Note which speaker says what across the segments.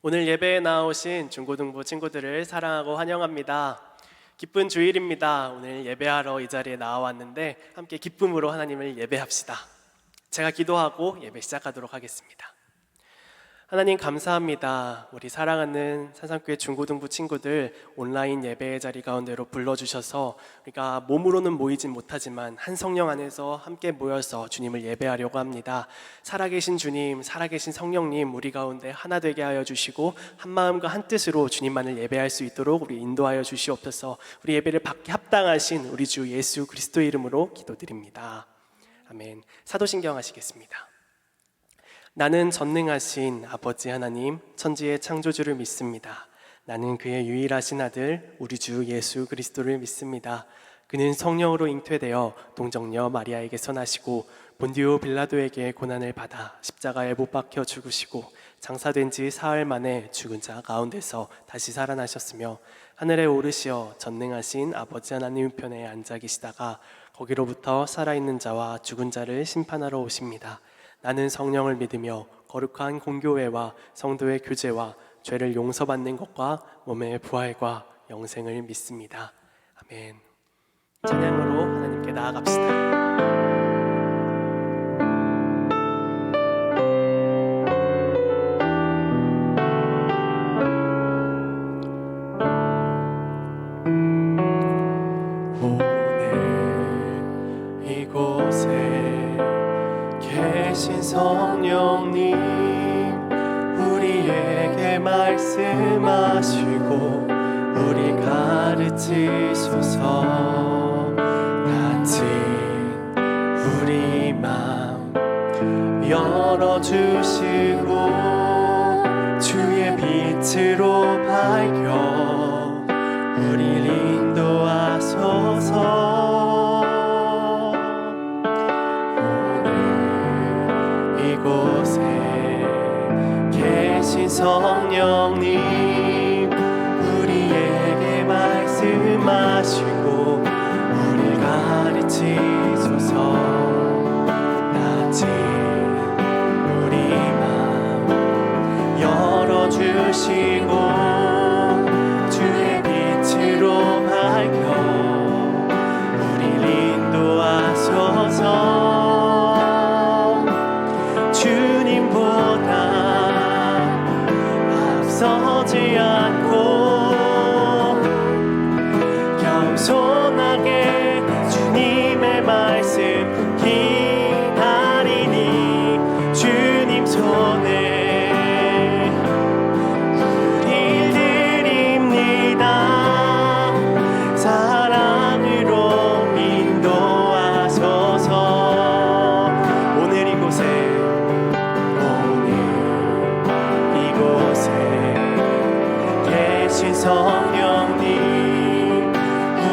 Speaker 1: 오늘 예배에 나오신 중고등부 친구들을 사랑하고 환영합니다. 기쁜 주일입니다. 오늘 예배하러 이 자리에 나와왔는데 함께 기쁨으로 하나님을 예배합시다. 제가 기도하고 예배 시작하도록 하겠습니다. 하나님 감사합니다. 우리 사랑하는 산산교회 중고등부 친구들 온라인 예배의 자리 가운데로 불러주셔서 우리가 몸으로는 모이진 못하지만 한 성령 안에서 함께 모여서 주님을 예배하려고 합니다. 살아계신 주님, 살아계신 성령님, 우리 가운데 하나 되게 하여 주시고 한 마음과 한 뜻으로 주님만을 예배할 수 있도록 우리 인도하여 주시옵소서. 우리 예배를 받기 합당하신 우리 주 예수 그리스도의 이름으로 기도드립니다. 아멘. 사도신경 하시겠습니다. 나는 전능하신 아버지 하나님, 천지의 창조주를 믿습니다. 나는 그의 유일하신 아들, 우리 주 예수 그리스도를 믿습니다. 그는 성령으로 잉태되어 동정녀 마리아에게서 나시고 본디오 빌라도에게 고난을 받아 십자가에 못 박혀 죽으시고 장사된 지 사흘 만에 죽은 자 가운데서 다시 살아나셨으며 하늘에 오르시어 전능하신 아버지 하나님 우편에 앉아 계시다가 거기로부터 살아있는 자와 죽은 자를 심판하러 오십니다. 나는 성령을 믿으며 거룩한 공교회와 성도의 교제와 죄를 용서받는 것과 몸의 부활과 영생을 믿습니다. 아멘. 찬양으로 하나님께 나아갑시다. 성령님 우리에게 말씀하시고 우리 가르치소서. 같이 우리 마음 열어주시고 주의 빛으로 밝혀 우리를 인도하소서. 이곳에 계신 성령님 우리에게 말씀하시고 우리 가르치소서. 낮은 우리 마음 열어주시고 주의 빛으로 밝혀 우리를 인도하소서. 주님보다 앞서지 않고 겸손하게 주님의 말씀 기다리니 주님 손에 우릴 드립니다. 사랑으로 인도하소서. 오늘 이곳에 성령님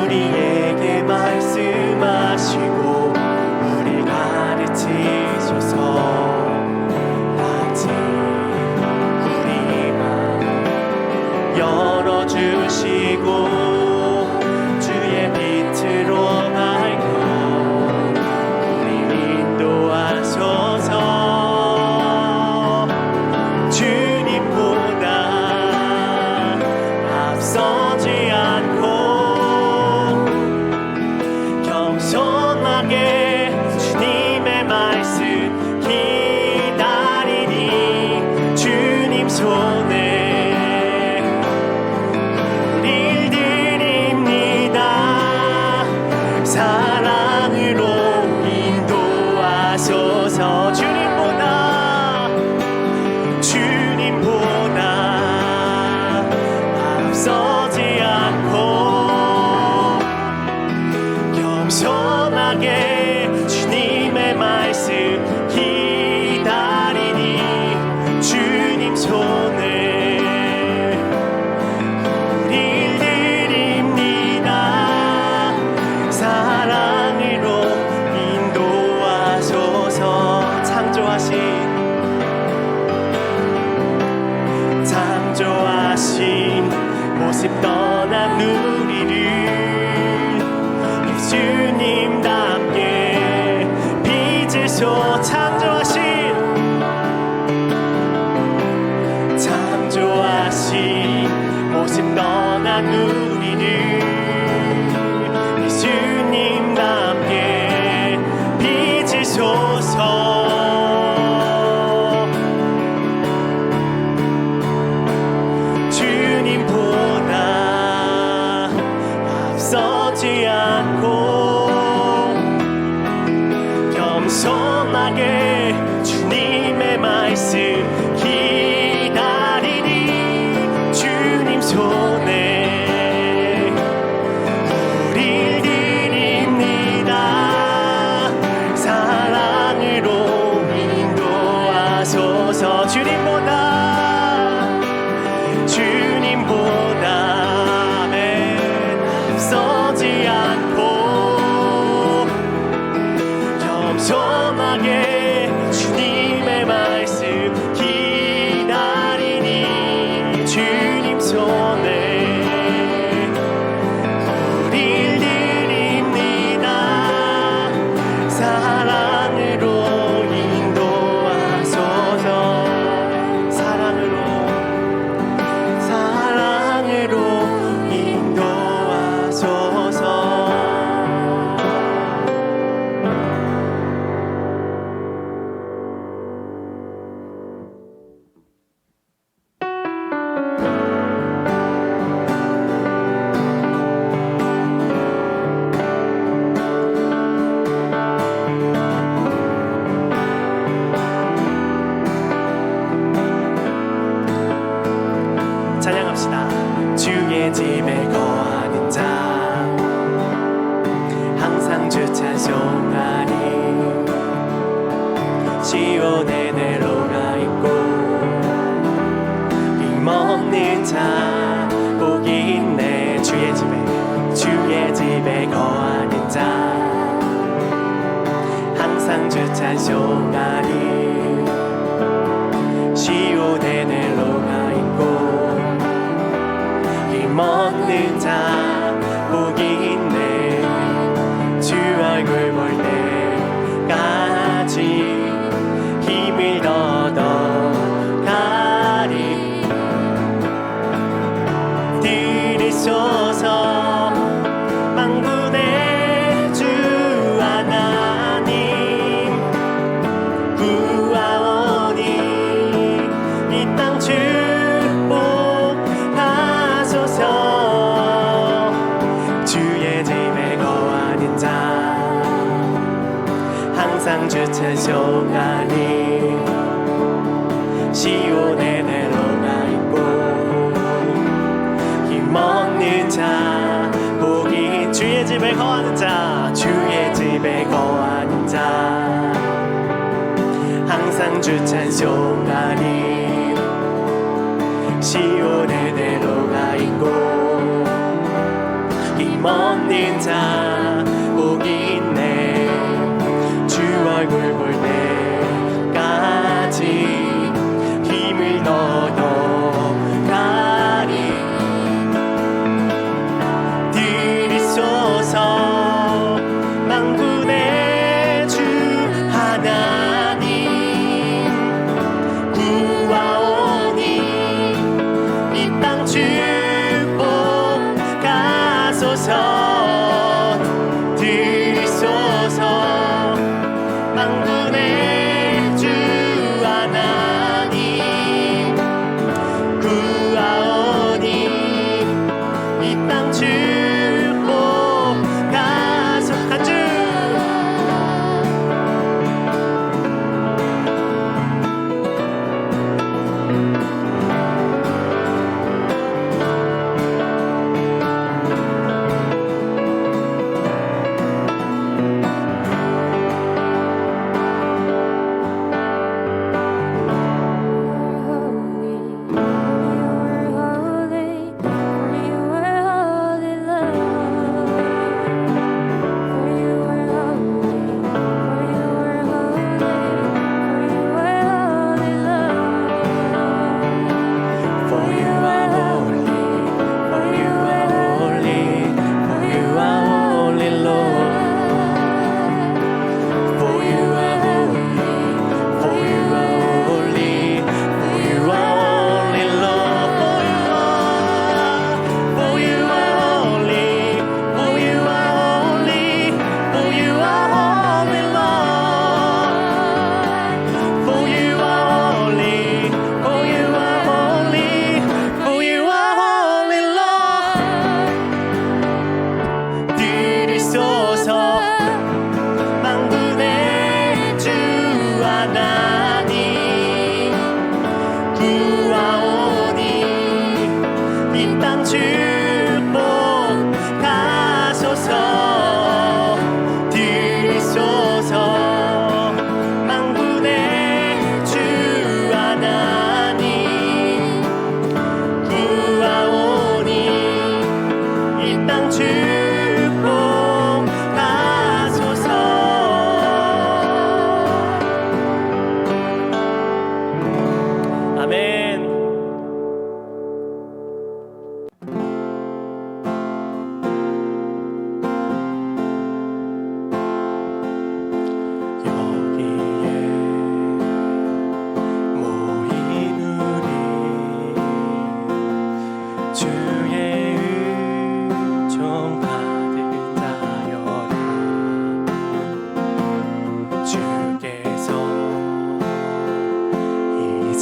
Speaker 1: 우리에게 말씀하시고 우리 가르치소서. 낮은 우리 마음 열어주시고 주의 빛으로 밝혀 우리를 인도하소서. 서지 않고 겸손하게 주님의 말씀 기다리니 주님 손에 우릴 드립니다. 사랑으로 인도하소서. 주님보다 서지 않고 겸손하게 주님의 말씀 기다리니 주님 손에 우릴 드립니다. 사랑으로 인도하소서. 창조하신 모습 떠난 우리를 예수님답게 빚으소. 창조하신 모습 떠난 우리를 예수님답게 빚으소서. 주님보다 앞서지 않고 겸손하게 주님의 말씀 기다리니 주님 손에 우릴 드립니다. 사랑으로 인도하소서. 주님보다 앞서지 않고 겸손하게 주님의 말씀 기다리니 주님 손에 우릴 드립니다. 사랑으로 인도하소서. 사랑으로 인도하소서. 찬양합시다. 주의 집에 거하는 자 항상 주 찬송하니 시온에 내려가 있고 힘없는 자 복이 있네. 주의 집에 거하는 자 항상 주 찬송하니 시온에 내려가 있고 힘없는 자 복이 있네. 주 얼굴 볼 때까지 힘을 얻어가리. 들으소서 만군의 주 하나님 구하오니 이 땅 축복하소서. 주의 집에 거하는 자 항상 주 찬송하니 시온에 내려가 있고 힘없는 자 복이. 주의 집에 거하는 자 주의 집에 거하는 자 항상 주 찬송하니 시온에 내려가 있고 힘없는 자 복이 있네. 주 얼굴 볼 때까지 힘을 얻어가리. 들으소서 만군의 주 하나님 구하오니 이 땅 축복하소서. 축복하소서. 들으소서. 만군의 주 하나님 구하오니 이 땅 축복하소서. 아멘.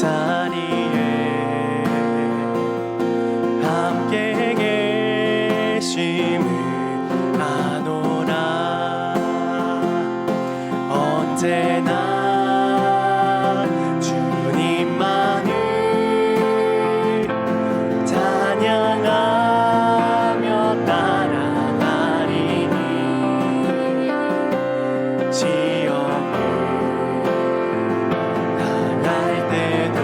Speaker 1: 자리에 함께 계심을 아노라. 언제나 주님만을 찬양하며 따라가리니 지옥을 당할 때도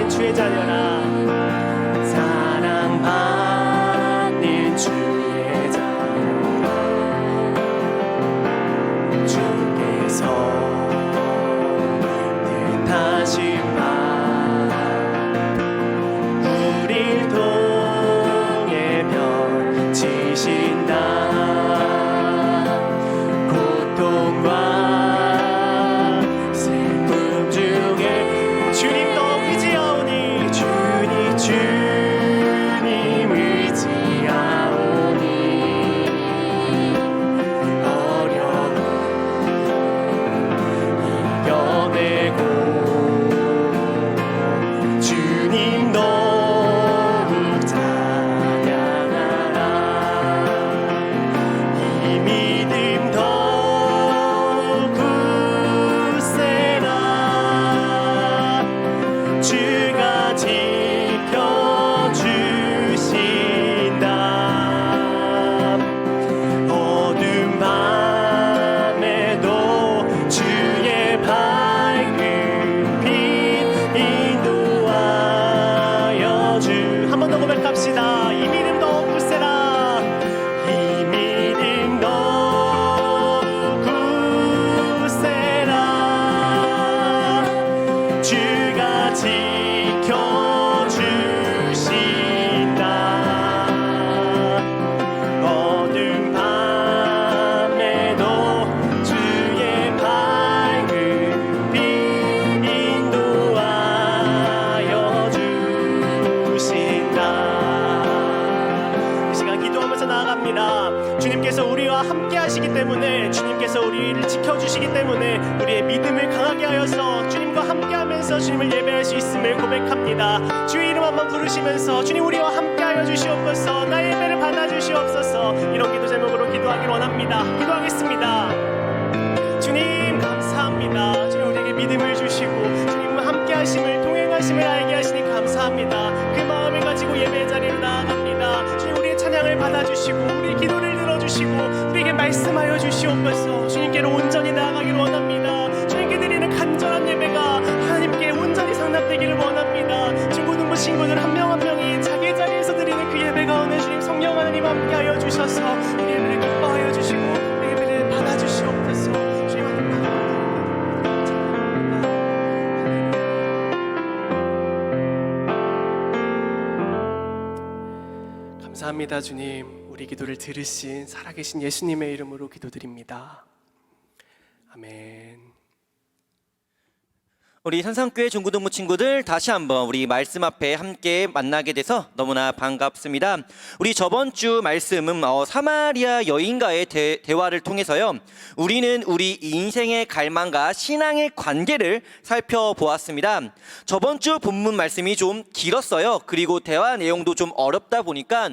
Speaker 1: 주의 자녀라. 사랑받는 주의 자녀라. 주께서 뜻하신 바 우릴 통해 펼치신다. 고통과 슬픔 중에 주님 의지하오니 어려움 이겨내고 주님 더욱 찬양하라. 이 믿음 더욱 굳세라. 주가 지켜주신다. 어두운 밤에도 주의 밝은 빛 인도하여 주. 한 번 더 고백합시다. 이 믿음 더욱 굳세라. 이 믿음 더욱 굳세라. 주가 지켜주신다. 어두운 밤에도 주의 밝은 빛 인도하여 주신다. 이 시간 기도하면서 나아갑니다. 주님께서 우리와 함께 하시기 때문에, 주님께서 우리를 지켜주시기 때문에 우리의 믿음을 강하게 하여서 주님과 함께 하면서 주님을 예배할 수 있음을 고백합니다. 주의 이름 한번 부르시면서 주님 우리와 함께 하여 주시옵소서. 나의 예배를 받아주시옵소서. 이런 기도 제목으로 기도하길 원합니다. 기도하겠습니다. 주님 감사합니다. 주님 우리에게 믿음을 주시고 주님과 함께 하심을, 동행하심을 알게 하시니 감사합니다. 그 마음을 가지고 예배 자리로 나아갑니다. 주님 우리의 찬양을 받아주시고 우리의 기도를 들어주시고 우리에게 말씀하여 주시옵소서. 주님께로 온전히 나아가길 원합니다. 주님께 드리는 간절한 예배가 하나님께 온전히 상납되기를 원합니다. 중고등부 친구들 한 명 한 명이 자기 자리에서 드리는 그 예배 가운데 주님 성령 하나님 함께하여 주셔서 우리 예배를 기뻐하여 주시고 우리 예배를 받아주시옵소서. 주님 하나님 감사합니다. 주님 우리 기도를 들으신 살아계신 예수님의 이름으로 기도드립니다. 아멘.
Speaker 2: 우리 산상교회 중고등부 친구들, 다시 한번 우리 말씀 앞에 함께 만나게 돼서 너무나 반갑습니다. 우리 저번 주 말씀은 사마리아 여인과의 대화를 통해서요, 우리는 우리 인생의 갈망과 신앙의 관계를 살펴보았습니다. 저번 주 본문 말씀이 좀 길었어요. 그리고 대화 내용도 좀 어렵다 보니까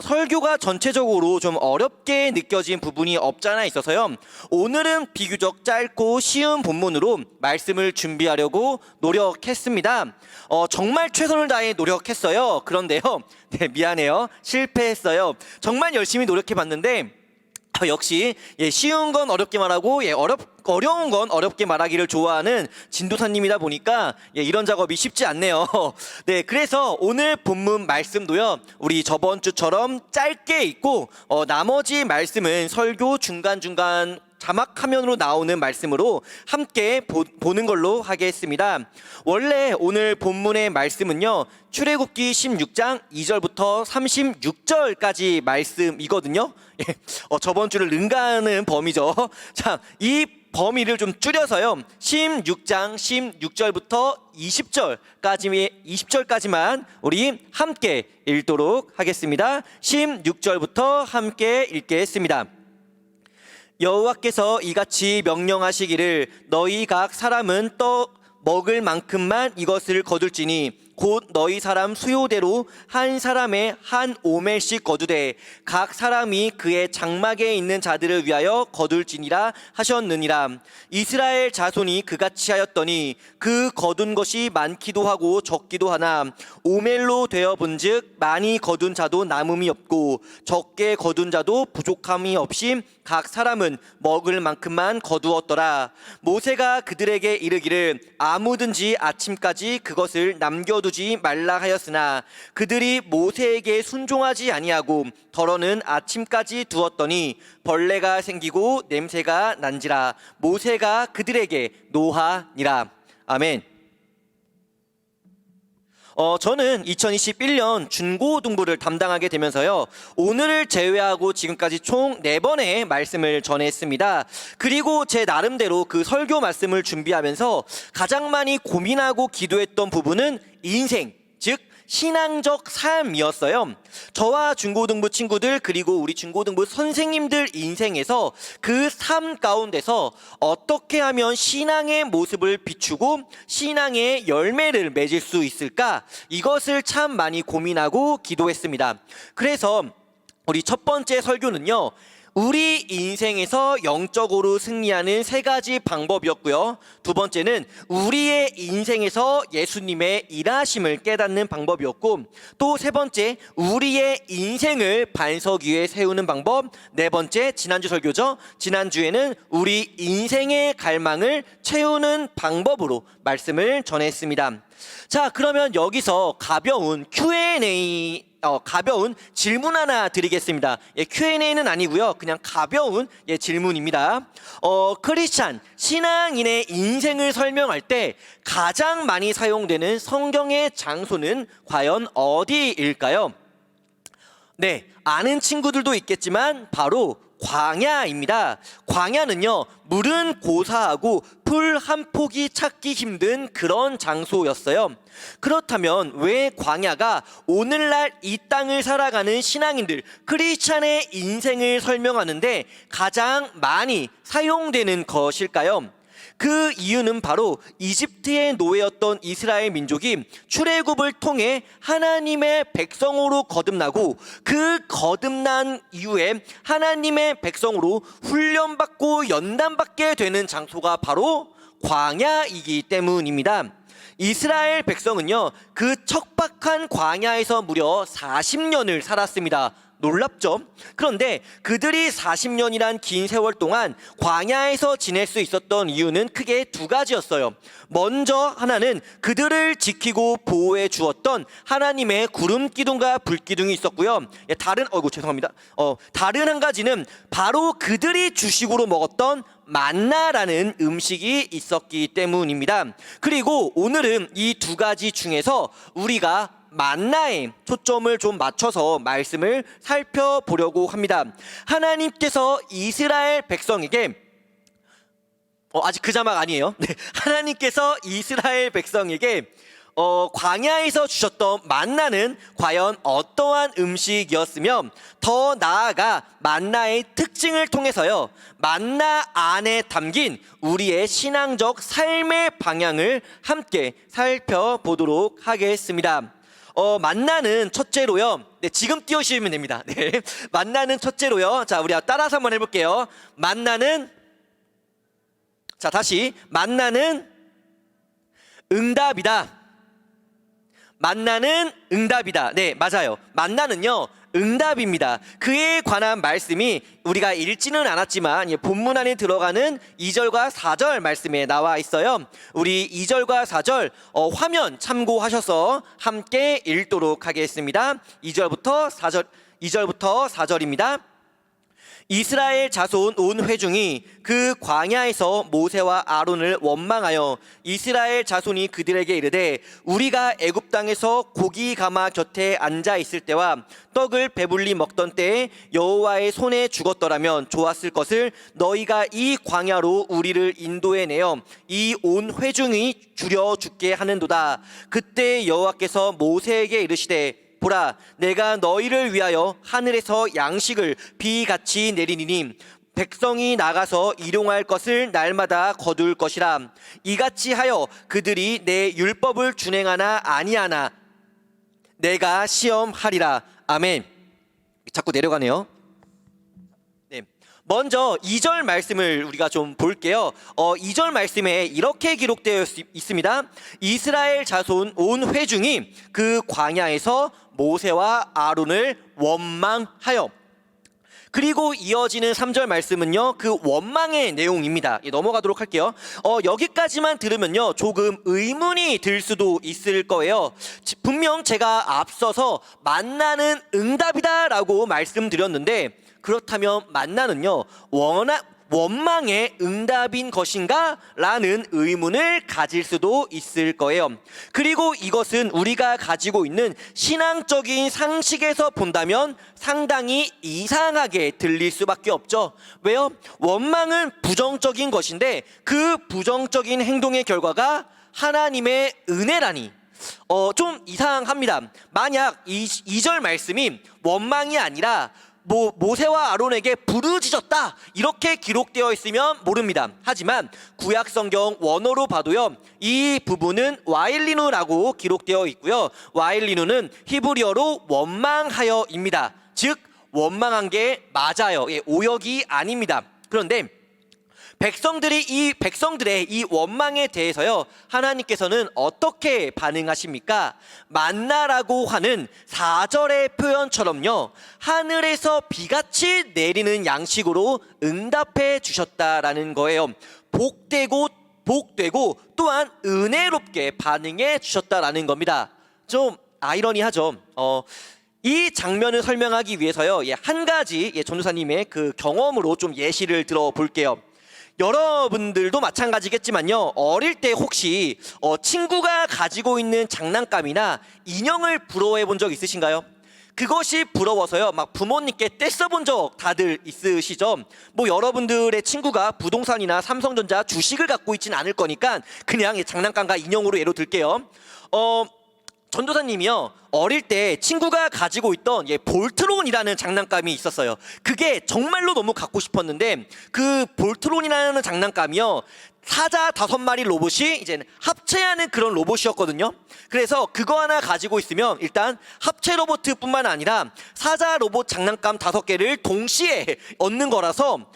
Speaker 2: 설교가 전체적으로 좀 어렵게 느껴진 부분이 없잖아 있어서요, 오늘은 비교적 짧고 쉬운 본문으로 말씀을 준비하려고 노력했습니다. 정말 최선을 다해 노력했어요. 그런데요, 미안해요, 실패했어요. 정말 열심히 노력해봤는데 역시 쉬운 건 어렵게 말하고 어려운 건 어렵게 말하기를 좋아하는 진도사님이다 보니까 이런 작업이 쉽지 않네요. 네, 그래서 오늘 본문 말씀도요, 우리 저번 주처럼 짧게 읽고 나머지 말씀은 설교 중간중간 자막 화면으로 나오는 말씀으로 함께 보는 걸로 하겠습니다. 원래 오늘 본문의 말씀은요, 출애굽기 16장 2절부터 36절까지 말씀이거든요. 저번 주를 능가하는 범위죠. 자, 이 범위를 좀 줄여서요, 16장 16절부터 20절까지만 우리 함께 읽도록 하겠습니다. 16절부터 함께 읽겠습니다. 여호와께서 이같이 명령하시기를, 너희 각 사람은 떡 먹을 만큼만 이것을 거둘지니 곧 너희 사람 수요대로 한 사람의 한 오멜씩 거두되 각 사람이 그의 장막에 있는 자들을 위하여 거둘지니라 하셨느니라. 이스라엘 자손이 그같이 하였더니 그 거둔 것이 많기도 하고 적기도 하나 오멜로 되어 본즉 많이 거둔 자도 남음이 없고 적게 거둔 자도 부족함이 없이 각 사람은 먹을 만큼만 거두었더라. 모세가 그들에게 이르기를, 아무든지 아침까지 그것을 남겨두지 말라 하였으나 그들이 모세에게 순종하지 아니하고 덜어는 아침까지 두었더니 벌레가 생기고 냄새가 난지라. 모세가 그들에게 노하니라. 아멘. 저는 2021년 중고등부를 담당하게 되면서요, 오늘을 제외하고 지금까지 총 4번의 말씀을 전했습니다. 그리고 제 나름대로 그 설교 말씀을 준비하면서 가장 많이 고민하고 기도했던 부분은 인생, 즉 신앙적 삶이었어요. 저와 중고등부 친구들 그리고 우리 중고등부 선생님들 인생에서 그 삶 가운데서 어떻게 하면 신앙의 모습을 비추고 신앙의 열매를 맺을 수 있을까, 이것을 참 많이 고민하고 기도했습니다. 그래서 우리 첫 번째 설교는요, 우리 인생에서 영적으로 승리하는 3가지 방법이었고요, 두 번째는 우리의 인생에서 예수님의 일하심을 깨닫는 방법이었고, 또 세 번째 우리의 인생을 반석 위에 세우는 방법, 네 번째 지난주 설교죠. 지난주에는 우리 인생의 갈망을 채우는 방법으로 말씀을 전했습니다. 자, 그러면 여기서 가벼운 질문 하나 드리겠습니다. Q&A는 아니고요, 그냥 가벼운 질문입니다. 크리스찬 신앙인의 인생을 설명할 때 가장 많이 사용되는 성경의 장소는 과연 어디일까요? 네, 아는 친구들도 있겠지만 바로 광야입니다. 광야는요, 물은 고사하고 풀 한 폭이 찾기 힘든 그런 장소였어요. 그렇다면 왜 광야가 오늘날 이 땅을 살아가는 신앙인들, 크리스찬의 인생을 설명하는데 가장 많이 사용되는 것일까요? 그 이유는 바로 이집트의 노예였던 이스라엘 민족이 출애굽을 통해 하나님의 백성으로 거듭나고, 그 거듭난 이후에 하나님의 백성으로 훈련받고 연단받게 되는 장소가 바로 광야이기 때문입니다. 이스라엘 백성은요, 그 척박한 광야에서 무려 40년을 살았습니다. 놀랍죠? 그런데 그들이 40년이란 긴 세월 동안 광야에서 지낼 수 있었던 이유는 크게 2가지였어요. 먼저 하나는 그들을 지키고 보호해 주었던 하나님의 구름 기둥과 불 기둥이 있었고요. 다른 한 가지는 바로 그들이 주식으로 먹었던 만나라는 음식이 있었기 때문입니다. 그리고 오늘은 이 2가지 중에서 우리가 만나에 초점을 좀 맞춰서 말씀을 살펴보려고 합니다. 하나님께서 이스라엘 백성에게 아직 그 자막 아니에요. 네, 하나님께서 이스라엘 백성에게 광야에서 주셨던 만나는 과연 어떠한 음식이었으며, 더 나아가 만나의 특징을 통해서요, 만나 안에 담긴 우리의 신앙적 삶의 방향을 함께 살펴보도록 하겠습니다. 만나는 첫째로요, 네, 지금 띄우시면 됩니다. 네, 만나는 첫째로요, 자, 우리 따라서 한번 해볼게요. 만나는, 자, 다시, 만나는 응답이다. 만나는 응답이다. 네, 맞아요. 만나는요, 응답입니다. 그에 관한 말씀이 우리가 읽지는 않았지만 본문 안에 들어가는 2절과 4절 말씀에 나와 있어요. 우리 2절과 4절 화면 참고하셔서 함께 읽도록 하겠습니다. 2절부터 4절입니다. 이스라엘 자손 온 회중이 그 광야에서 모세와 아론을 원망하여 이스라엘 자손이 그들에게 이르되, 우리가 애굽 땅에서 고기 가마 곁에 앉아 있을 때와 떡을 배불리 먹던 때에 여호와의 손에 죽었더라면 좋았을 것을 너희가 이 광야로 우리를 인도해 내어 이 온 회중이 줄여 죽게 하는도다. 그때 여호와께서 모세에게 이르시되, 보라, 내가 너희를 위하여 하늘에서 양식을 비같이 내리니 백성이 나가서 일용할 것을 날마다 거둘 것이라. 이같이 하여 그들이 내 율법을 준행하나 아니하나 내가 시험하리라. 아멘. 자꾸 내려가네요. 네, 먼저 2절 말씀을 우리가 좀 볼게요. 2절 말씀에 이렇게 기록되어 있습니다. 이스라엘 자손 온 회중이 그 광야에서 모세와 아론을 원망하여. 그리고 이어지는 3절 말씀은요, 그 원망의 내용입니다. 넘어가도록 할게요. 여기까지만 들으면요, 조금 의문이 들 수도 있을 거예요. 분명 제가 앞서서 만나는 응답이다 라고 말씀드렸는데, 그렇다면 만나는요, 원망의 응답인 것인가? 라는 의문을 가질 수도 있을 거예요. 그리고 이것은 우리가 가지고 있는 신앙적인 상식에서 본다면 상당히 이상하게 들릴 수밖에 없죠. 왜요? 원망은 부정적인 것인데 그 부정적인 행동의 결과가 하나님의 은혜라니 좀 이상합니다. 만약 2절 말씀이 원망이 아니라 모세와 아론에게 부르짖었다 이렇게 기록되어 있으면 모릅니다. 하지만 구약 성경 원어로 봐도요, 이 부분은 와일리누라고 기록되어 있고요, 와일리누는 히브리어로 원망하여입니다. 즉 원망한 게 맞아요. 오역이 아닙니다. 그런데 백성들의 이 원망에 대해서요, 하나님께서는 어떻게 반응하십니까? 만나라고 하는 4절의 표현처럼요, 하늘에서 비같이 내리는 양식으로 응답해 주셨다라는 거예요. 복되고 또한 은혜롭게 반응해 주셨다라는 겁니다. 좀 아이러니하죠. 이 장면을 설명하기 위해서요, 한 가지 전도사님의 그 경험으로 좀 예시를 들어볼게요. 여러분들도 마찬가지겠지만요, 어릴 때 혹시 친구가 가지고 있는 장난감이나 인형을 부러워해 본 적 있으신가요? 그것이 부러워서요, 막 부모님께 떼써본 적 다들 있으시죠? 여러분들의 친구가 부동산이나 삼성전자 주식을 갖고 있진 않을 거니까 그냥 장난감과 인형으로 예로 들게요. 전도사님이요, 어릴 때 친구가 가지고 있던 볼트론이라는 장난감이 있었어요. 그게 정말로 너무 갖고 싶었는데, 그 볼트론이라는 장난감이요, 사자 5마리 로봇이 이제 합체하는 그런 로봇이었거든요. 그래서 그거 하나 가지고 있으면 일단 합체 로봇뿐만 아니라 사자 로봇 장난감 5개를 동시에 얻는 거라서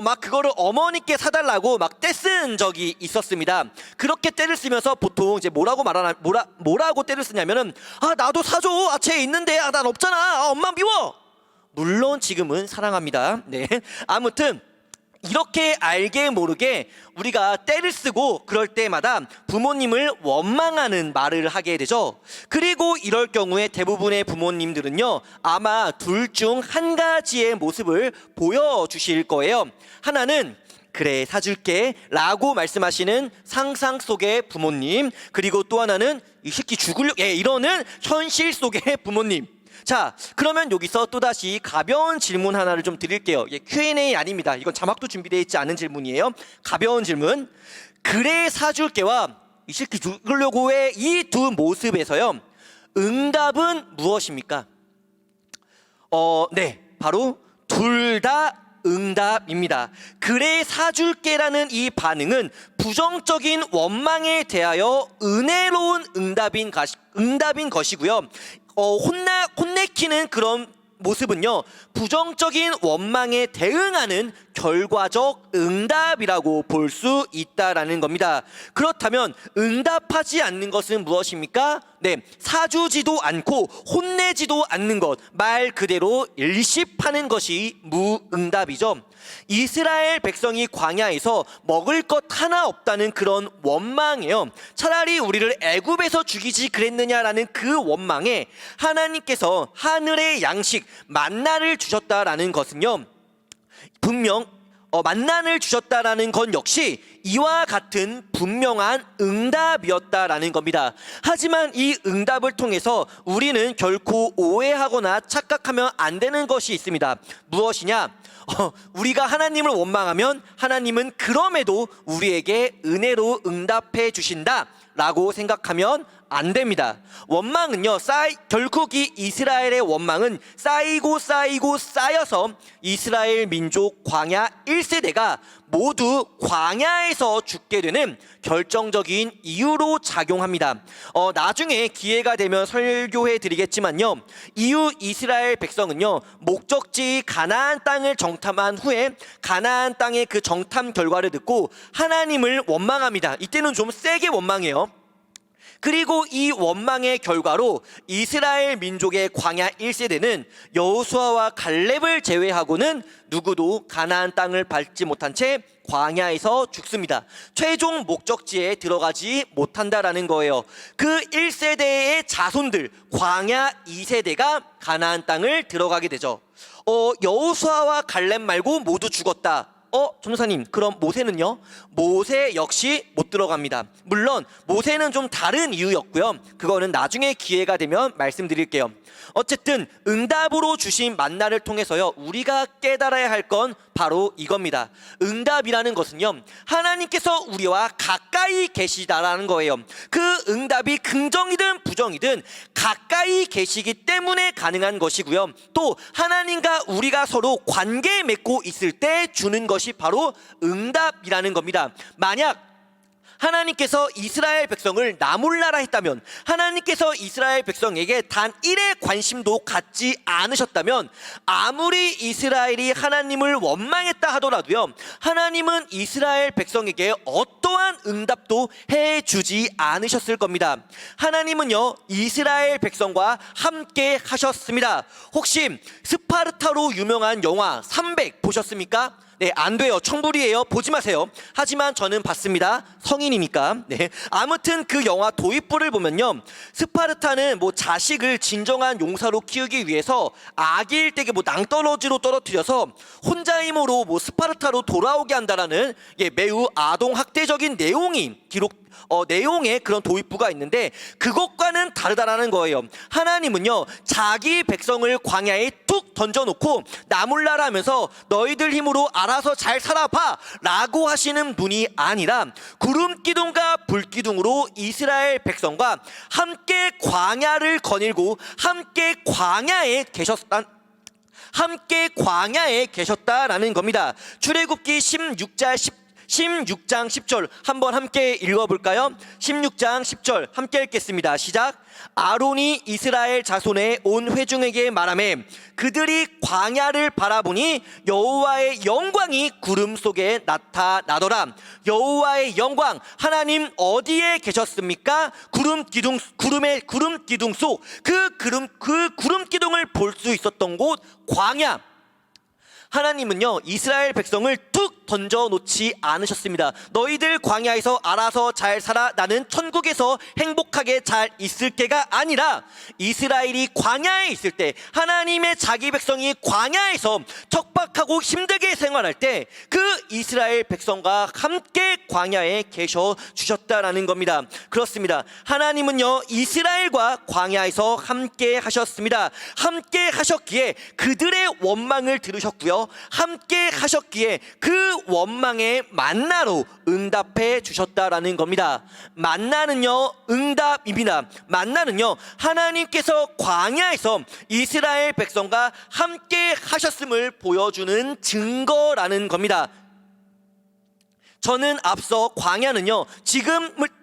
Speaker 2: 막 그거를 어머니께 사달라고 막 떼쓴 적이 있었습니다. 그렇게 떼를 쓰면서 보통 이제 뭐라고 떼를 쓰냐면은, 나도 사줘, 쟤 있는데 난 없잖아, 엄마 미워. 물론 지금은 사랑합니다. 네, 아무튼 이렇게 알게 모르게 우리가 떼를 쓰고 그럴 때마다 부모님을 원망하는 말을 하게 되죠. 그리고 이럴 경우에 대부분의 부모님들은요, 아마 둘 중 한 가지의 모습을 보여주실 거예요. 하나는 그래 사줄게 라고 말씀하시는 상상 속의 부모님, 그리고 또 하나는 이 새끼 죽으려 이러는 현실 속의 부모님. 자, 그러면 여기서 또다시 가벼운 질문 하나를 좀 드릴게요. Q&A 아닙니다. 이건 자막도 준비되어 있지 않은 질문이에요. 가벼운 질문. 그래 사줄게와 이 새끼 죽으려고 해, 이 두 모습에서요, 응답은 무엇입니까? 네, 바로 둘 다 응답입니다. 그래 사줄게라는 이 반응은 부정적인 원망에 대하여 은혜로운 응답인 것이고요. 혼내키는 그런 모습은요, 부정적인 원망에 대응하는 결과적 응답이라고 볼 수 있다라는 겁니다. 그렇다면 응답하지 않는 것은 무엇입니까? 네, 사주지도 않고 혼내지도 않는 것, 말 그대로 일십하는 것이 무응답이죠. 이스라엘 백성이 광야에서 먹을 것 하나 없다는 그런 원망이에요. 차라리 우리를 애굽에서 죽이지 그랬느냐라는 그 원망에 하나님께서 하늘의 양식 만나를 주셨다라는 것은요, 분명 만나를 주셨다라는 건 역시 이와 같은 분명한 응답이었다라는 겁니다. 하지만 이 응답을 통해서 우리는 결코 오해하거나 착각하면 안 되는 것이 있습니다. 무엇이냐? 우리가 하나님을 원망하면 하나님은 그럼에도 우리에게 은혜로 응답해 주신다 라고 생각하면 안 됩니다. 원망은요, 결국 이 이스라엘의 원망은 쌓이고 쌓여서 이스라엘 민족 광야 1세대가 모두 광야에서 죽게 되는 결정적인 이유로 작용합니다. 나중에 기회가 되면 설교해 드리겠지만요, 이후 이스라엘 백성은요, 목적지 가나안 땅을 정탐한 후에 가나안 땅의 그 정탐 결과를 듣고 하나님을 원망합니다. 이때는 좀 세게 원망해요. 그리고 이 원망의 결과로 이스라엘 민족의 광야 1세대는 여호수아와 갈렙을 제외하고는 누구도 가나안 땅을 밟지 못한 채 광야에서 죽습니다. 최종 목적지에 들어가지 못한다라는 거예요. 그 1세대의 자손들 광야 2세대가 가나안 땅을 들어가게 되죠. 여호수아와 갈렙 말고 모두 죽었다. 전도사님, 그럼 모세는요? 모세 역시 못 들어갑니다. 물론 모세는 좀 다른 이유였고요, 그거는 나중에 기회가 되면 말씀드릴게요. 어쨌든 응답으로 주신 만나를 통해서요, 우리가 깨달아야 할 건 바로 이겁니다. 응답이라는 것은요, 하나님께서 우리와 가까이 계시다라는 거예요. 그 응답이 긍정이든 부정이든 가까이 계시기 때문에 가능한 것이고요, 또 하나님과 우리가 서로 관계 맺고 있을 때 주는 것이 바로 응답이라는 겁니다. 만약 하나님께서 이스라엘 백성을 나몰라라 했다면, 하나님께서 이스라엘 백성에게 단 1의 관심도 갖지 않으셨다면, 아무리 이스라엘이 하나님을 원망했다 하더라도요, 하나님은 이스라엘 백성에게 어떠한 응답도 해주지 않으셨을 겁니다. 하나님은요, 이스라엘 백성과 함께 하셨습니다. 혹시 스파르타로 유명한 영화 300 보셨습니까? 네, 안 돼요. 청불이에요. 보지 마세요. 하지만 저는 봤습니다. 성인이니까. 네. 아무튼 그 영화 도입부를 보면요, 스파르타는 자식을 진정한 용사로 키우기 위해서 아기 일대기 낭떠러지로 떨어뜨려서 혼자 힘으로 스파르타로 돌아오게 한다라는 매우 아동 학대적인 내용의 그런 도입부가 있는데, 그것과는 다르다라는 거예요. 하나님은요, 자기 백성을 광야에 툭 던져놓고 나몰라라면서 너희들 힘으로 알아서 잘 살아봐 라고 하시는 분이 아니라 구름기둥과 불기둥으로 이스라엘 백성과 함께 광야를 거닐고 함께 광야에 계셨다라는 겁니다. 출애굽기 16장 10절 한번 함께 읽어볼까요? 16장 10절 함께 읽겠습니다. 시작. 아론이 이스라엘 자손의 온 회중에게 말하매 그들이 광야를 바라보니 여호와의 영광이 구름 속에 나타나더라. 여호와의 영광, 하나님 어디에 계셨습니까? 구름 기둥 속, 그 구름 기둥을 볼 수 있었던 곳 광야. 하나님은요, 이스라엘 백성을 툭 던져놓지 않으셨습니다. 너희들 광야에서 알아서 잘 살아, 나는 천국에서 행복하게 잘 있을 게가 아니라, 이스라엘이 광야에 있을 때, 하나님의 자기 백성이 광야에서 척박하고 힘들게 생활할 때 그 이스라엘 백성과 함께 광야에 계셔 주셨다라는 겁니다. 그렇습니다. 하나님은요, 이스라엘과 광야에서 함께 하셨습니다. 함께 하셨기에 그들의 원망을 들으셨고요, 함께 하셨기에 그 원망의 만나로 응답해 주셨다라는 겁니다. 만나는요, 응답입니다. 만나는요, 하나님께서 광야에서 이스라엘 백성과 함께 하셨음을 보여주는 증거라는 겁니다. 저는 앞서 광야는요,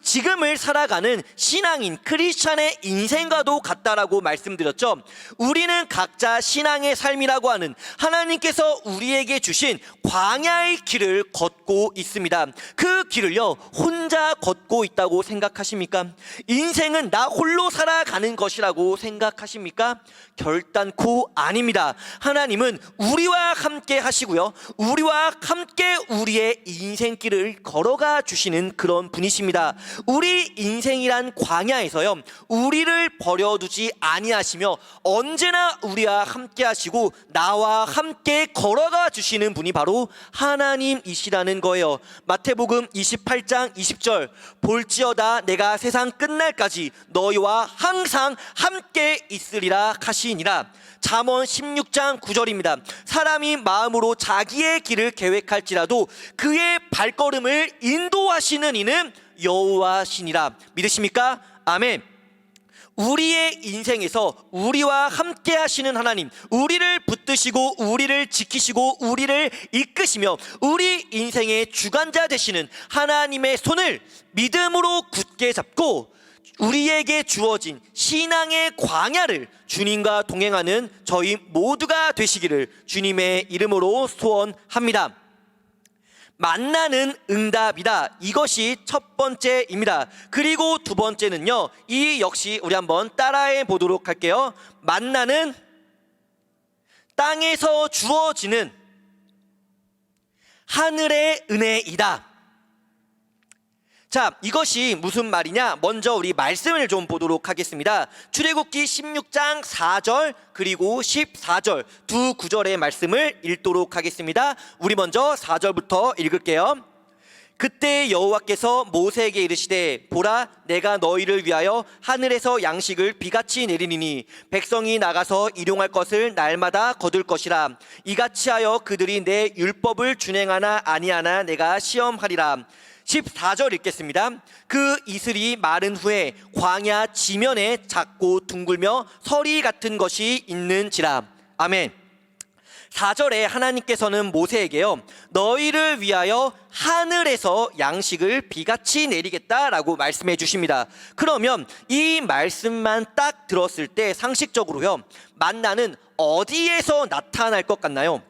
Speaker 2: 지금을 살아가는 신앙인 크리스찬의 인생과도 같다라고 말씀드렸죠. 우리는 각자 신앙의 삶이라고 하는 하나님께서 우리에게 주신 광야의 길을 걷고 있습니다. 그 길을요, 혼자 걷고 있다고 생각하십니까? 인생은 나 홀로 살아가는 것이라고 생각하십니까? 결단코 아닙니다. 하나님은 우리와 함께 하시고요, 우리와 함께 우리의 인생길을 걸어가 주시는 그런 분이십니다. 우리 인생이란 광야에서요, 우리를 버려두지 아니하시며 언제나 우리와 함께 하시고 나와 함께 걸어가 주시는 분이 바로 하나님이시라는 거예요. 마태복음 28장 20절, 볼지어다 내가 세상 끝날까지 너희와 항상 함께 있으리라 하시니라. 잠언 16장 9절입니다. 사람이 마음으로 자기의 길을 계획할지라도 그의 발걸음을 인도하시는 이는 여호와시니라. 믿으십니까? 아멘. 우리의 인생에서 우리와 함께 하시는 하나님, 우리를 붙드시고 우리를 지키시고 우리를 이끄시며 우리 인생의 주관자 되시는 하나님의 손을 믿음으로 굳게 잡고 우리에게 주어진 신앙의 광야를 주님과 동행하는 저희 모두가 되시기를 주님의 이름으로 소원합니다. 만나는 응답이다. 이것이 첫 번째입니다. 그리고 두 번째는요, 이 역시 우리 한번 따라해 보도록 할게요. 만나는 땅에서 주어지는 하늘의 은혜이다. 자, 이것이 무슨 말이냐? 먼저 우리 말씀을 좀 보도록 하겠습니다. 출애굽기 16장 4절 그리고 14절 두 구절의 말씀을 읽도록 하겠습니다. 우리 먼저 4절부터 읽을게요. 그때 여호와께서 모세에게 이르시되, 보라, 내가 너희를 위하여 하늘에서 양식을 비같이 내리니 백성이 나가서 일용할 것을 날마다 거둘 것이라. 이같이 하여 그들이 내 율법을 준행하나 아니하나 내가 시험하리라. 14절 읽겠습니다. 그 이슬이 마른 후에 광야 지면에 작고 둥글며 서리 같은 것이 있는지라. 아멘. 4절에 하나님께서는 모세에게요, 너희를 위하여 하늘에서 양식을 비같이 내리겠다라고 말씀해 주십니다. 그러면 이 말씀만 딱 들었을 때 상식적으로요, 만나는 어디에서 나타날 것 같나요?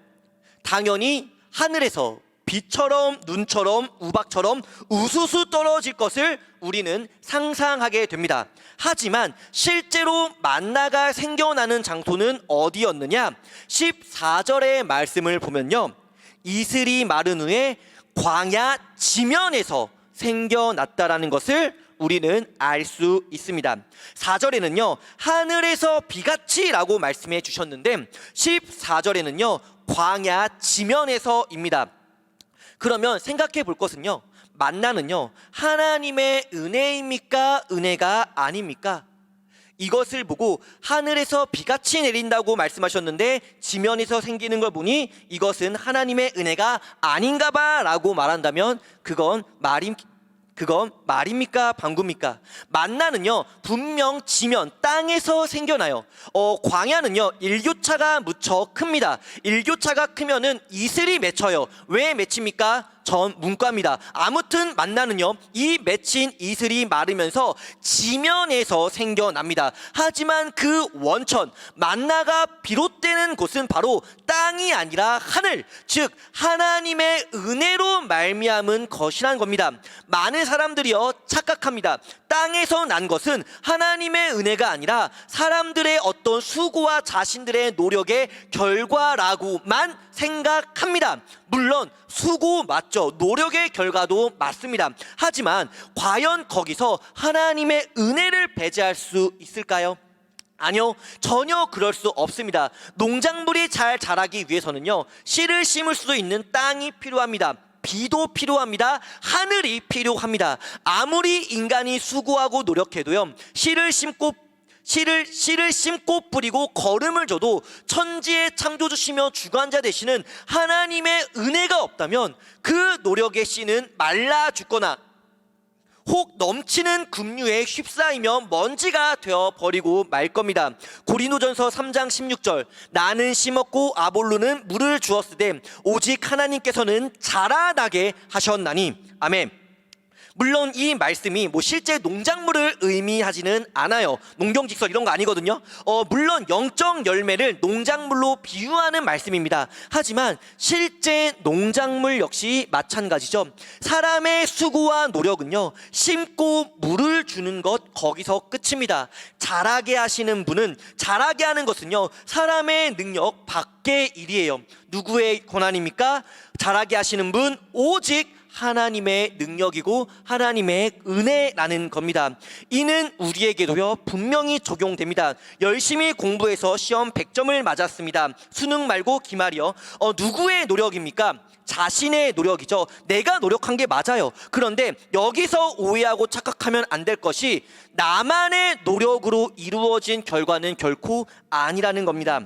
Speaker 2: 당연히 하늘에서 비처럼 눈처럼 우박처럼 우수수 떨어질 것을 우리는 상상하게 됩니다. 하지만 실제로 만나가 생겨나는 장소는 어디였느냐? 14절의 말씀을 보면요, 이슬이 마른 후에 광야 지면에서 생겨났다라는 것을 우리는 알 수 있습니다. 4절에는요 하늘에서 비같이라고 말씀해 주셨는데 14절에는요 광야 지면에서입니다. 그러면 생각해 볼 것은요, 만나는요 하나님의 은혜입니까? 은혜가 아닙니까? 이것을 보고 하늘에서 비같이 내린다고 말씀하셨는데 지면에서 생기는 걸 보니 이것은 하나님의 은혜가 아닌가 봐 라고 말한다면 그건 말입니까? 방구입니까? 만나는요 분명 지면 땅에서 생겨나요. 광야는요 일교차가 무척 큽니다. 일교차가 크면은 이슬이 맺혀요. 왜 맺힙니까? 전 문과입니다. 아무튼 만나는요 이 맺힌 이슬이 마르면서 지면에서 생겨납니다. 하지만 그 원천 만나가 비롯되는 곳은 바로 땅이 아니라 하늘, 즉 하나님의 은혜로 말미암은 것이란 겁니다. 많은 사람들이요 착각합니다. 땅에서 난 것은 하나님의 은혜가 아니라 사람들의 어떤 수고와 자신들의 노력의 결과라고만 생각합니다. 물론 수고 맞죠. 노력의 결과도 맞습니다. 하지만 과연 거기서 하나님의 은혜를 배제할 수 있을까요? 아니요, 전혀 그럴 수 없습니다. 농작물이 잘 자라기 위해서는요, 씨를 심을 수도 있는 땅이 필요합니다. 비도 필요합니다. 하늘이 필요합니다. 아무리 인간이 수고하고 노력해도요, 씨를 심고 뿌리고 거름을 줘도 천지의 창조주시며 주관자 되시는 하나님의 은혜가 없다면 그 노력의 씨는 말라 죽거나 혹 넘치는 급류에 휩싸이며 먼지가 되어버리고 말 겁니다. 고린도전서 3장 16절, 나는 심었고 아볼로는 물을 주었으되 오직 하나님께서는 자라나게 하셨나니. 아멘. 물론 이 말씀이 실제 농작물을 의미하지는 않아요. 농경직설 이런 거 아니거든요. 물론 영적 열매를 농작물로 비유하는 말씀입니다. 하지만 실제 농작물 역시 마찬가지죠. 사람의 수고와 노력은요, 심고 물을 주는 것 거기서 끝입니다. 자라게 하시는 분은, 자라게 하는 것은요, 사람의 능력 밖의 일이에요. 누구의 권한입니까? 자라게 하시는 분 오직 하나님의 능력이고 하나님의 은혜라는 겁니다. 이는 우리에게도요 분명히 적용됩니다. 열심히 공부해서 시험 100점을 맞았습니다. 수능 말고 기말이요. 누구의 노력입니까? 자신의 노력이죠. 내가 노력한 게 맞아요. 그런데 여기서 오해하고 착각하면 안 될 것이 나만의 노력으로 이루어진 결과는 결코 아니라는 겁니다.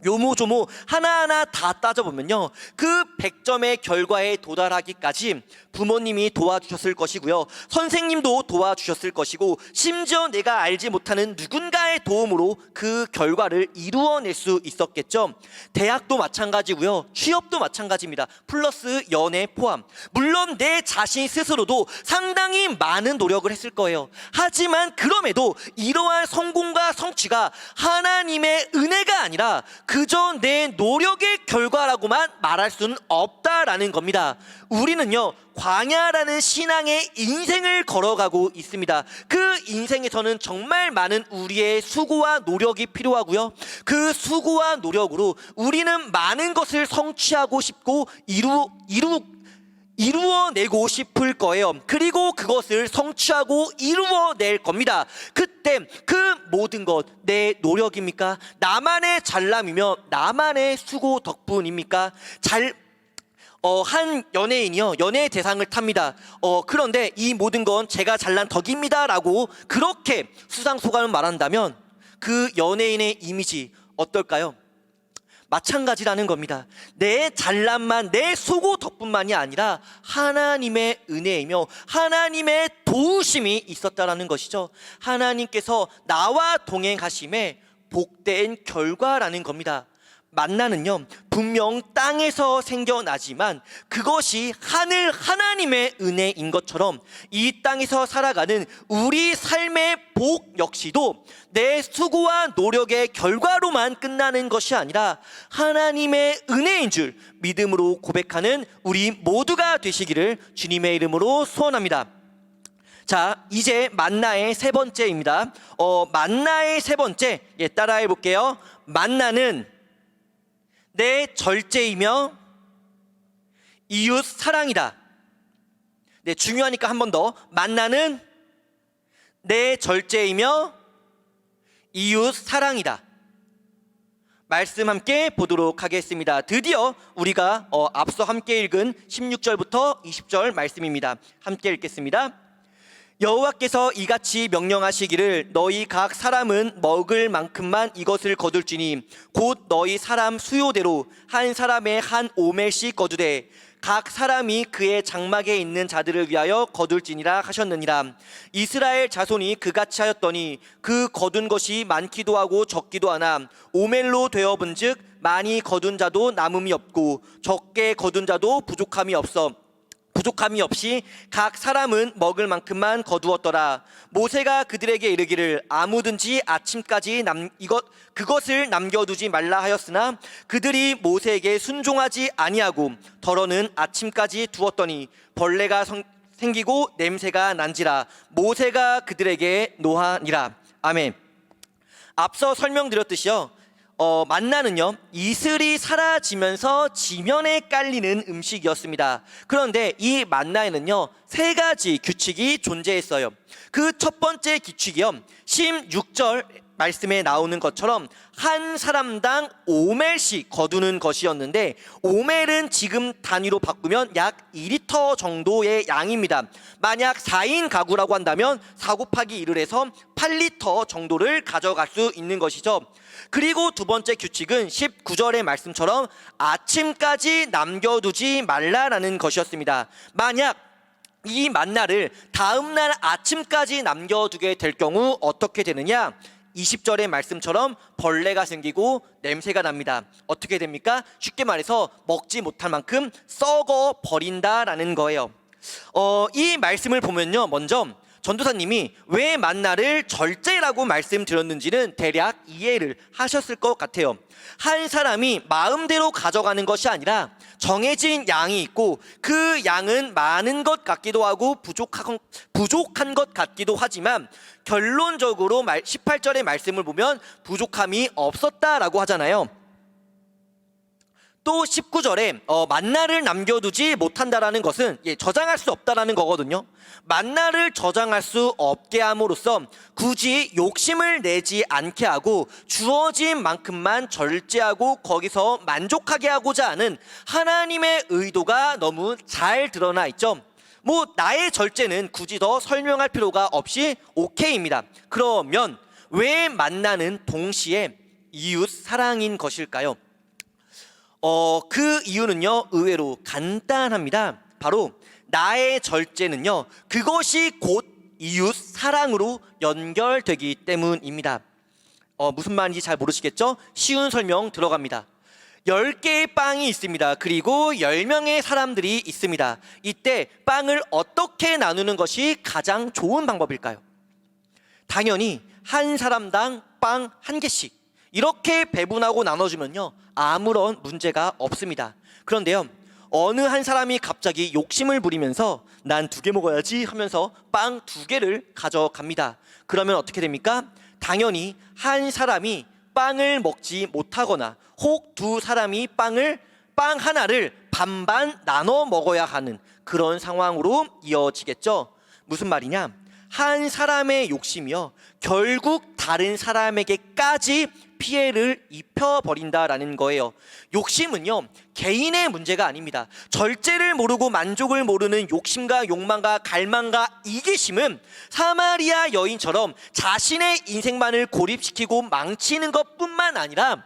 Speaker 2: 요모조모 하나하나 다 따져보면요, 그 100점의 결과에 도달하기까지 부모님이 도와주셨을 것이고요, 선생님도 도와주셨을 것이고, 심지어 내가 알지 못하는 누군가의 도움으로 그 결과를 이루어낼 수 있었겠죠. 대학도 마찬가지고요, 취업도 마찬가지입니다. 플러스 연애 포함. 물론 내 자신 스스로도 상당히 많은 노력을 했을 거예요. 하지만 그럼에도 이러한 성공과 성취가 하나님의 은혜가 아니라 그저 내 노력의 결과라고만 말할 수는 없다라는 겁니다. 우리는요, 광야라는 신앙의 인생을 걸어가고 있습니다. 그 인생에서는 정말 많은 우리의 수고와 노력이 필요하고요, 그 수고와 노력으로 우리는 많은 것을 성취하고 싶고 이루어내고 싶을 거예요. 그리고 그것을 성취하고 이루어낼 겁니다. 그때 그 모든 것 내 노력입니까? 나만의 잘남이며 나만의 수고 덕분입니까? 한 연예인이요, 연예의 대상을 탑니다. 그런데 이 모든 건 제가 잘난 덕입니다 라고 그렇게 수상소감을 말한다면 그 연예인의 이미지 어떨까요? 마찬가지라는 겁니다. 내 잘남만, 내 수고 덕분만이 아니라 하나님의 은혜이며 하나님의 도우심이 있었다라는 것이죠. 하나님께서 나와 동행하심에 복된 결과라는 겁니다. 만나는요, 분명 땅에서 생겨나지만 그것이 하늘 하나님의 은혜인 것처럼 이 땅에서 살아가는 우리 삶의 복 역시도 내 수고와 노력의 결과로만 끝나는 것이 아니라 하나님의 은혜인 줄 믿음으로 고백하는 우리 모두가 되시기를 주님의 이름으로 소원합니다. 자, 이제 만나의 세 번째입니다. 만나의 세 번째, 따라해 볼게요. 만나는 내 절제이며 이웃 사랑이다. 네, 중요하니까 한 번 더. 만나는 내 절제이며 이웃 사랑이다. 말씀 함께 보도록 하겠습니다. 드디어 우리가 앞서 함께 읽은 16절부터 20절 말씀입니다. 함께 읽겠습니다. 여호와께서 이같이 명령하시기를 너희 각 사람은 먹을 만큼만 이것을 거둘지니 곧 너희 사람 수요대로 한 사람의 한 오멜씩 거두되 각 사람이 그의 장막에 있는 자들을 위하여 거둘지니라 하셨느니라. 이스라엘 자손이 그같이 하였더니 그 거둔 것이 많기도 하고 적기도 하나 오멜로 되어본즉 많이 거둔 자도 남음이 없고 적게 거둔 자도 부족함이 없이 각 사람은 먹을 만큼만 거두었더라. 모세가 그들에게 이르기를 아무든지 아침까지 그것을 남겨두지 말라 하였으나 그들이 모세에게 순종하지 아니하고 덜어는 아침까지 두었더니 벌레가 생기고 냄새가 난지라 모세가 그들에게 노하니라. 아멘. 앞서 설명드렸듯이요, 만나는요 이슬이 사라지면서 지면에 깔리는 음식이었습니다. 그런데 이 만나에는요 세 가지 규칙이 존재했어요. 그 첫 번째 규칙이요, 16절 말씀에 나오는 것처럼 한 사람당 5멜씩 거두는 것이었는데, 5멜은 지금 단위로 바꾸면 약 2리터 정도의 양입니다. 만약 4인 가구라고 한다면 4 곱하기 1을 해서 8리터 정도를 가져갈 수 있는 것이죠. 그리고 두 번째 규칙은 19절의 말씀처럼 아침까지 남겨두지 말라라는 것이었습니다. 만약 이 만나를 다음날 아침까지 남겨두게 될 경우 어떻게 되느냐? 20절의 말씀처럼 벌레가 생기고 냄새가 납니다. 어떻게 됩니까? 쉽게 말해서 먹지 못할 만큼 썩어 버린다라는 거예요. 이 말씀을 보면요, 먼저 전도사님이 왜 만나를 절제라고 말씀드렸는지는 대략 이해를 하셨을 것 같아요. 한 사람이 마음대로 가져가는 것이 아니라 정해진 양이 있고, 그 양은 많은 것 같기도 하고 부족한 것 같기도 하지만 결론적으로 18절의 말씀을 보면 부족함이 없었다라고 하잖아요. 또 19절에 만나를 남겨두지 못한다라는 것은 저장할 수 없다라는 거거든요. 만나를 저장할 수 없게 함으로써 굳이 욕심을 내지 않게 하고 주어진 만큼만 절제하고 거기서 만족하게 하고자 하는 하나님의 의도가 너무 잘 드러나 있죠. 나의 절제는 굳이 더 설명할 필요가 없이 오케이입니다. 그러면 왜 만나는 동시에 이웃 사랑인 것일까요? 그 이유는요 의외로 간단합니다. 바로 나의 절제는요 그것이 곧 이웃 사랑으로 연결되기 때문입니다. 무슨 말인지 잘 모르시겠죠? 쉬운 설명 들어갑니다. 10개의 빵이 있습니다. 그리고 10명의 사람들이 있습니다. 이때 빵을 어떻게 나누는 것이 가장 좋은 방법일까요? 당연히 한 사람당 빵 1개씩 이렇게 배분하고 나눠주면요 아무런 문제가 없습니다. 그런데요, 어느 한 사람이 갑자기 욕심을 부리면서 난 2개 먹어야지 하면서 빵 2개를 가져갑니다. 그러면 어떻게 됩니까? 당연히 한 사람이 빵을 먹지 못하거나 혹 2 사람이 빵 하나를 반반 나눠 먹어야 하는 그런 상황으로 이어지겠죠. 무슨 말이냐? 한 사람의 욕심이요 결국 다른 사람에게까지 피해를 입혀버린다라는 거예요. 욕심은요 개인의 문제가 아닙니다. 절제를 모르고 만족을 모르는 욕심과 욕망과 갈망과 이기심은 사마리아 여인처럼 자신의 인생만을 고립시키고 망치는 것뿐만 아니라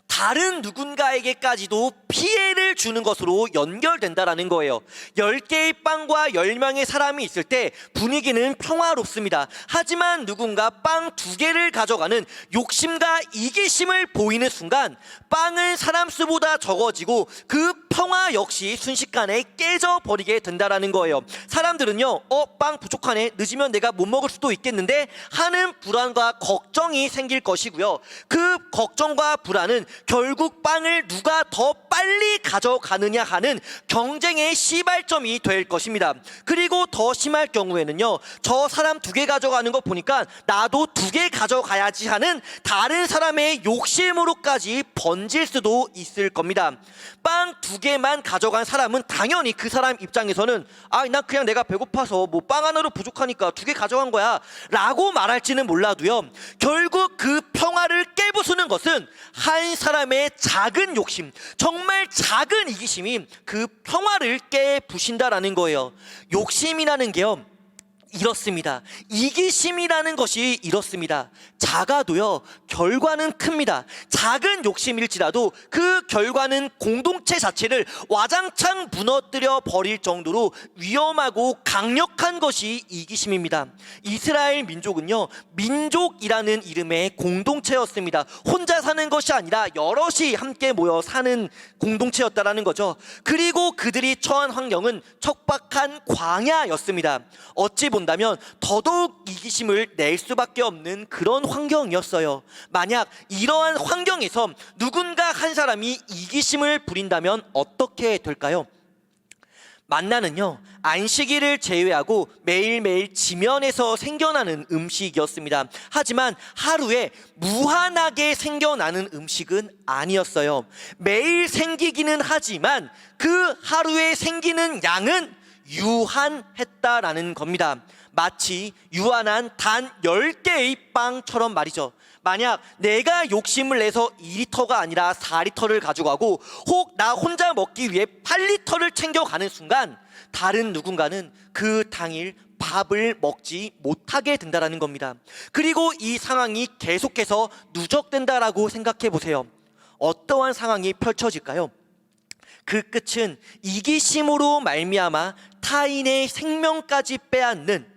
Speaker 2: 다른 누군가에게까지도 피해를 주는 것으로 연결된다라는 거예요. 10개의 빵과 10명의 사람이 있을 때 분위기는 평화롭습니다. 하지만 누군가 빵 2개를 가져가는 욕심과 이기심을 보이는 순간 빵은 사람 수보다 적어지고 그 평화 역시 순식간에 깨져버리게 된다라는 거예요. 사람들은요 빵 부족하네, 늦으면 내가 못 먹을 수도 있겠는데 하는 불안과 걱정이 생길 것이고요. 그 걱정과 불안은 결국 빵을 누가 더 빨리 가져가느냐 하는 경쟁의 시발점이 될 것입니다. 그리고 더 심할 경우에는요 저 사람 2개 가져가는 거 보니까 나도 2개 가져가야지 하는 다른 사람의 욕심으로까지 번질 수도 있을 겁니다. 빵 2개만 가져간 사람은 당연히 그 사람 입장에서는 난 그냥 내가 배고파서 빵 하나로 부족하니까 2개 가져간 거야 라고 말할지는 몰라도요 결국 그 평화를 깨부수는 것은 한 사람의 작은 욕심, 정말 작은 이기심이 그 평화를 깨부신다라는 거예요. 욕심이라는 게요 이렇습니다. 이기심이라는 것이 이렇습니다. 작아도요 결과는 큽니다. 작은 욕심일지라도 그 결과는 공동체 자체를 와장창 무너뜨려 버릴 정도로 위험하고 강력한 것이 이기심입니다. 이스라엘 민족은요 민족이라는 이름의 공동체였습니다. 혼자 사는 것이 아니라 여럿이 함께 모여 사는 공동체였다라는 거죠. 그리고 그들이 처한 환경은 척박한 광야였습니다. 어찌 본다면 더더욱 이기심을 낼 수밖에 없는 그런 환경이었어요. 만약 이러한 환경에서 누군가 한 사람이 이기심을 부린다면 어떻게 될까요? 만나는요, 안식일을 제외하고 매일매일 지면에서 생겨나는 음식이었습니다. 하지만 하루에 무한하게 생겨나는 음식은 아니었어요. 매일 생기기는 하지만 그 하루에 생기는 양은 유한했다라는 겁니다. 마치 유한한 단 10개의 빵처럼 말이죠. 만약 내가 욕심을 내서 2리터가 아니라 4리터를 가져가고 혹 나 혼자 먹기 위해 8리터를 챙겨가는 순간 다른 누군가는 그 당일 밥을 먹지 못하게 된다는 겁니다. 그리고 이 상황이 계속해서 누적된다라고 생각해 보세요. 어떠한 상황이 펼쳐질까요? 그 끝은 이기심으로 말미암아 타인의 생명까지 빼앗는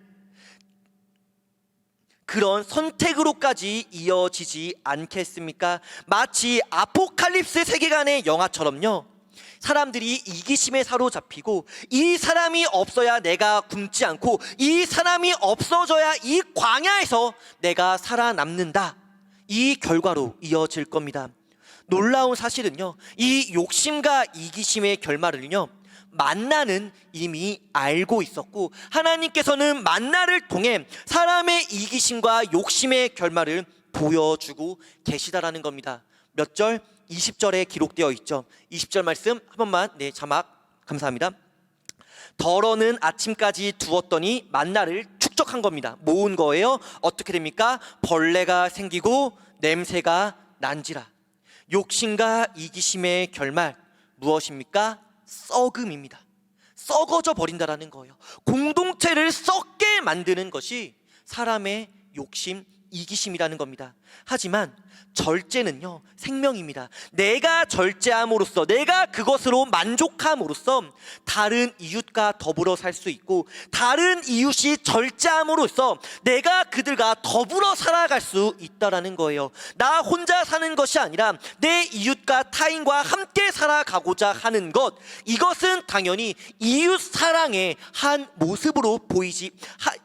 Speaker 2: 그런 선택으로까지 이어지지 않겠습니까? 마치 아포칼립스 세계관의 영화처럼요, 사람들이 이기심에 사로잡히고 이 사람이 없어야 내가 굶지 않고 이 사람이 없어져야 이 광야에서 내가 살아남는다, 이 결과로 이어질 겁니다. 놀라운 사실은요, 이 욕심과 이기심의 결말을요, 만나는 이미 알고 있었고 하나님께서는 만나를 통해 사람의 이기심과 욕심의 결말을 보여주고 계시다라는 겁니다. 몇 절? 20절에 기록되어 있죠. 20절 말씀 한 번만, 자막 감사합니다. 덜어는 아침까지 두었더니 만나를 축적한 겁니다. 모은 거예요. 어떻게 됩니까? 벌레가 생기고 냄새가 난지라. 욕심과 이기심의 결말 무엇입니까? 썩음입니다. 썩어져 버린다라는 거예요. 공동체를 썩게 만드는 것이 사람의 욕심, 이기심이라는 겁니다. 하지만 절제는요, 생명입니다. 내가 절제함으로써, 내가 그것으로 만족함으로써 다른 이웃과 더불어 살 수 있고 다른 이웃이 절제함으로써 내가 그들과 더불어 살아갈 수 있다라는 거예요. 나 혼자 사는 것이 아니라 내 이웃과 타인과 함께 살아가고자 하는 것, 이것은 당연히 이웃 사랑의 한 모습으로 보이지,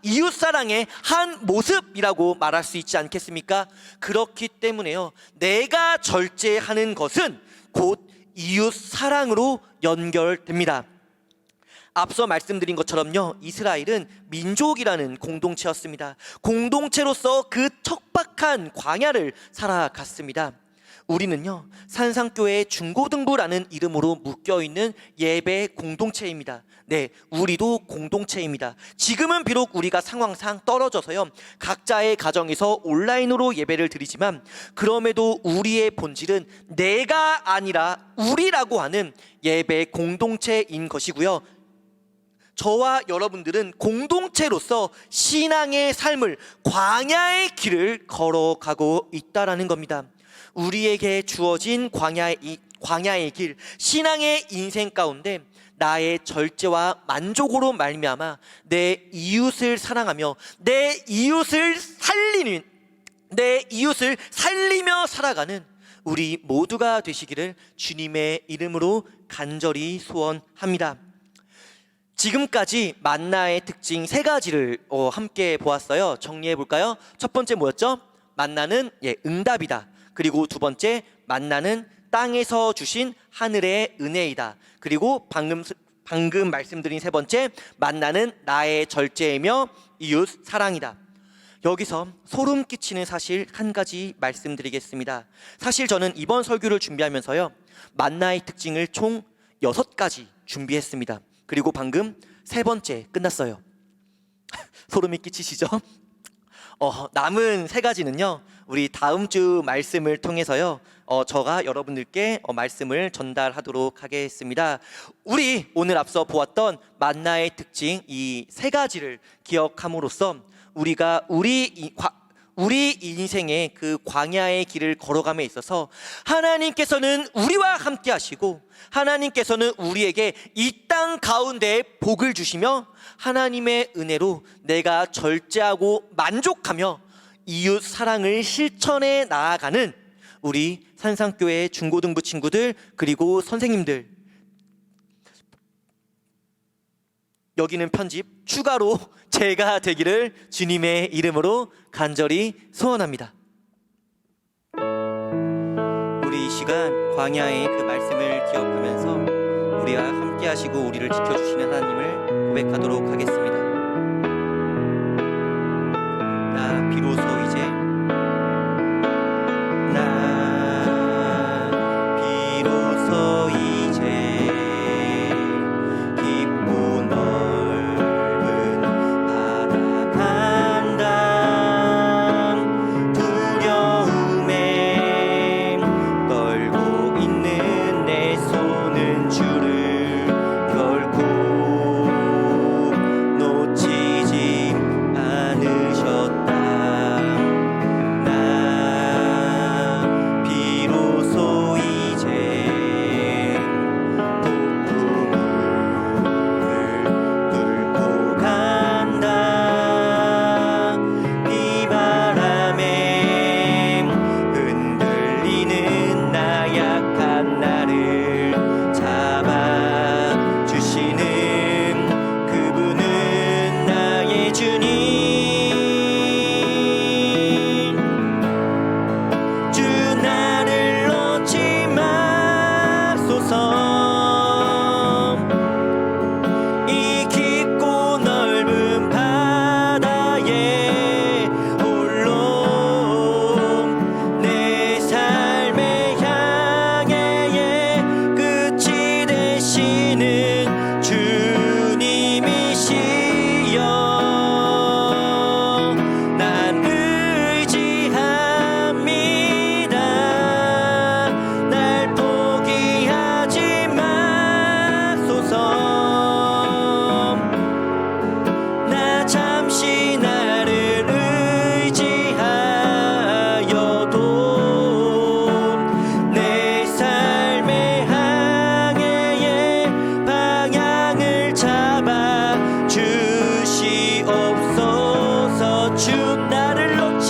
Speaker 2: 이웃 사랑의 한 모습이라고 말할 수 있지 않겠습니까? 그렇기 때문에요, 내가 절제하는 것은 곧 이웃 사랑으로 연결됩니다. 앞서 말씀드린 것처럼요, 이스라엘은 민족이라는 공동체였습니다. 공동체로서 그 척박한 광야를 살아갔습니다. 우리는요, 산상교회 중고등부라는 이름으로 묶여있는 예배 공동체입니다. 네, 우리도 공동체입니다. 지금은 비록 우리가 상황상 떨어져서요, 각자의 가정에서 온라인으로 예배를 드리지만 그럼에도 우리의 본질은 내가 아니라 우리라고 하는 예배 공동체인 것이고요, 저와 여러분들은 공동체로서 신앙의 삶을, 광야의 길을 걸어가고 있다라는 겁니다. 우리에게 주어진 광야의 길, 신앙의 인생 가운데 나의 절제와 만족으로 말미암아 내 이웃을 사랑하며 내 이웃을 살리며 살아가는 우리 모두가 되시기를 주님의 이름으로 간절히 소원합니다. 지금까지 만나의 특징 3가지를 함께 보았어요. 정리해 볼까요? 첫 번째 뭐였죠? 만나는 응답이다. 그리고 두 번째, 만나는 땅에서 주신 하늘의 은혜이다. 그리고 방금 말씀드린 세 번째, 만나는 나의 절제이며 이웃 사랑이다. 여기서 소름 끼치는 사실 한 가지 말씀드리겠습니다. 사실 저는 이번 설교를 준비하면서요, 만나의 특징을 총 6가지 준비했습니다. 그리고 방금 3번째 끝났어요. 소름이 끼치시죠? 남은 3가지는요, 우리 다음 주 말씀을 통해서요, 저가 여러분들께 말씀을 전달하도록 하겠습니다. 우리 오늘 앞서 보았던 만나의 특징 이 3가지를 기억함으로써 우리가 우리 인생의 그 광야의 길을 걸어감에 있어서 하나님께서는 우리와 함께 하시고 하나님께서는 우리에게 이 땅 가운데 복을 주시며 하나님의 은혜로 내가 절제하고 만족하며 이웃 사랑을 실천해 나아가는 우리 산상교회 중고등부 친구들, 그리고 선생님들, 여기는 편집 추가로 제가 되기를 주님의 이름으로 간절히 소원합니다. 우리 이 시간 광야의 그 말씀을 기억하면서 우리와 함께 하시고 우리를 지켜주시는 하나님을 고백하도록 하겠습니다. 나 비로소 이제 깊고 넓은 바다 간다. 두려움에 떨고 있는 내 손은 주를 결코 놓치지 않으셨다. 나 비로소 이제 뚫고 간다. 비바람에 흔들리는 나 약한 나를 잡아주시는 그분은 나의 주님. 주 나를 놓지 마소서. 이 깊고 넓은 바다에 홀로 내 삶의 향해의 끝이 되시는 주님이시여. 난 의지합니다. 날 포기하지 마소서. 나 잠시 나를 의지하여도 내 삶의 항해의 방향을 잡아 주시옵소서. 주 나를 놓지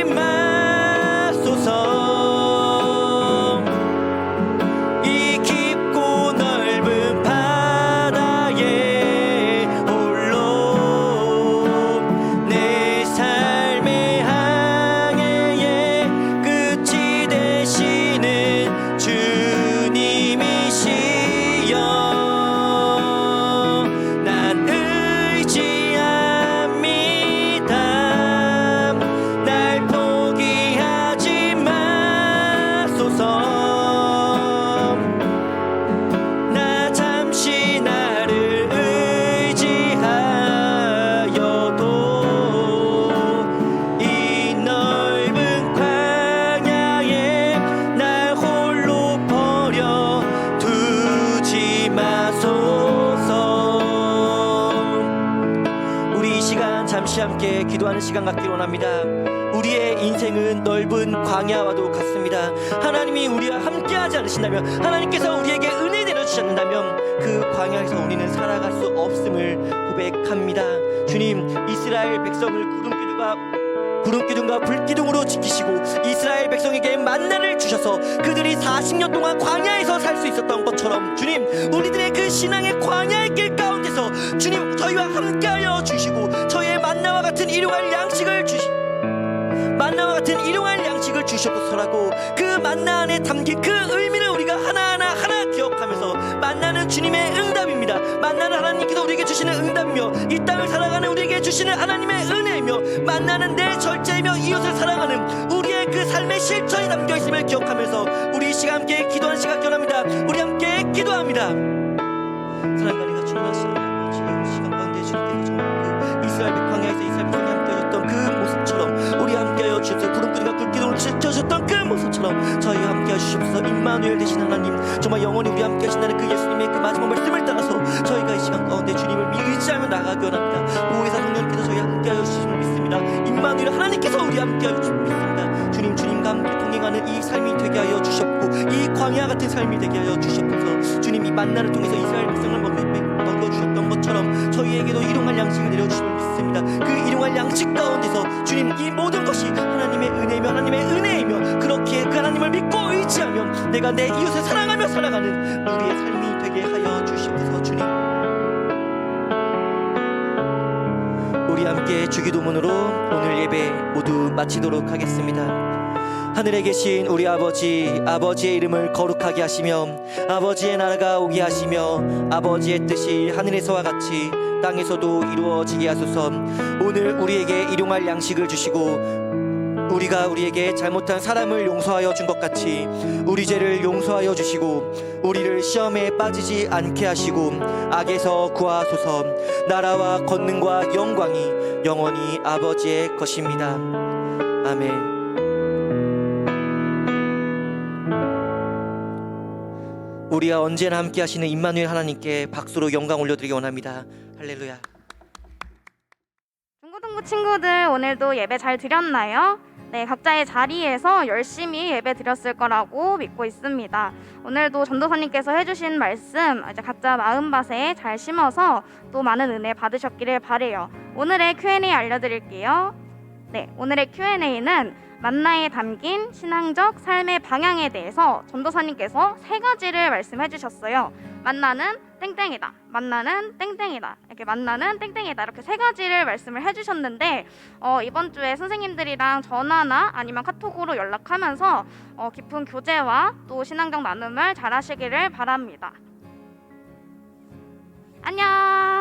Speaker 2: 마소서. 이 깊고 넓은 바다에 홀로 내 삶의 항해의 끝이 되시는 주님이시여. 난 의지합니다. 날 포기하지 마소서. 나 잠시 나를 의지하여도 이 넓은 광야에 날 홀로 버려 두지 마소서. 우리 이 시간 잠시 함께 기도하는 시간 갖기를 원합니다. 우리의 인생은 넓은 광야와도 같습니다. 하나님이 우리와 함께하지 않으신다면, 하나님께서 우리에게 은혜 내려주지 않는다면 그 광야에서 우리는 살아갈 수 없음을 고백합니다. 주님, 이스라엘 백성을 구름기둥과 불기둥으로 지키시고 이스라엘 백성에게 만나를 주셔서 그들이 40년 동안 광야에서 살 수 있었던 것처럼, 주님, 우리들의 그 신앙의 광야의 길 가운데서 주님 저희와 함께하여 주시고 저희의 만나와 같은 일용할 양식을 주셔서라고 그 만나 안에 담긴 그 의미를 우리가 하나하나 기억하면서, 만나는 주님의 응답입니다. 만나는 하나님께서 우리에게 주시는 응답이며 이 땅을 살아가는 우리에게 주시는 하나님의 은혜이며, 만나는 내 절제이며 이웃을 사랑하는 우리의 그 삶의 실천이 담겨있음을 기억하면서 우리 이 시간 함께 기도하는 시간 기원합니다. 우리 함께 기도합니다. 사랑과 은혜가 충만하시는 지금 시간 가운데 주님께서 정말 그 이스라엘 광야에서 이스라엘 백성이 함께하셨던 그 모습처럼, 우리 함께하여 주셔서 구름기둥과 불기둥을 지켜주셨던 그 모습처럼 저희와 함께하여 주시옵소서. 임마누엘 되신 하나님, 정말 영원히 우리 함께 하신다는 그 예수님의 그 마지막 말씀을 따라서 저희가 이 시간 가운데 주님을 의지하며 나아가기 원합니다. 보혜사 성령님께서 저희와 함께하여 주시면 믿습니다. 임마누엘 하나님께서 우리 함께하여 주시면 믿습니다. 주님과 함께 동행하는 이 삶이 되게 하여 주셨고 이 광야 같은 삶이 되게 하여 주셨고, 주님 이 만나를 통해서 이스라엘 백성을 먹여주셨던 것처럼 저희에게도 일용할 양식을 내려주시면 믿습니다. 그 일용할 양식 가운데서 주님 이 모든 것이 하나님의 은혜이며 하나님의 은혜이며, 그렇게 그 하나님을 믿고 의지하며 내가 내 이웃을 사랑하며 살아가는 우리의 삶이 되게 하여 주시옵소서. 주님, 우리 함께 주기도문으로 오늘 예배 모두 마치도록 하겠습니다. 하늘에 계신 우리 아버지, 아버지의 이름을 거룩하게 하시며 아버지의 나라가 오게 하시며 아버지의 뜻이 하늘에서와 같이 땅에서도 이루어지게 하소서. 오늘 우리에게 일용할 양식을 주시고 우리가 우리에게 잘못한 사람을 용서하여 준 것 같이 우리 죄를 용서하여 주시고 우리를 시험에 빠지지 않게 하시고 악에서 구하소서. 나라와 권능과 영광이 영원히 아버지의 것입니다. 아멘. 우리와 언제나 함께 하시는 임마누엘 하나님께 박수로 영광 올려드리기 원합니다. 할렐루야.
Speaker 3: 중고등부 친구들 오늘도 예배 잘 드렸나요? 네, 각자의 자리에서 열심히 예배 드렸을 거라고 믿고 있습니다. 오늘도 전도사님께서 해주신 말씀 이제 각자 마음밭에 잘 심어서 또 많은 은혜 받으셨기를 바래요. 오늘의 Q&A 알려드릴게요. 네, 오늘의 Q&A는 만나에 담긴 신앙적 삶의 방향에 대해서 전도사님께서 3가지를 말씀해 주셨어요. 만나는 땡땡이다, 만나는 땡땡이다, 이렇게 만나는 땡땡이다, 이렇게 3가지를 말씀을 해주셨는데 이번 주에 선생님들이랑 전화나 아니면 카톡으로 연락하면서 깊은 교제와 또 신앙적 나눔을 잘 하시기를 바랍니다. 안녕.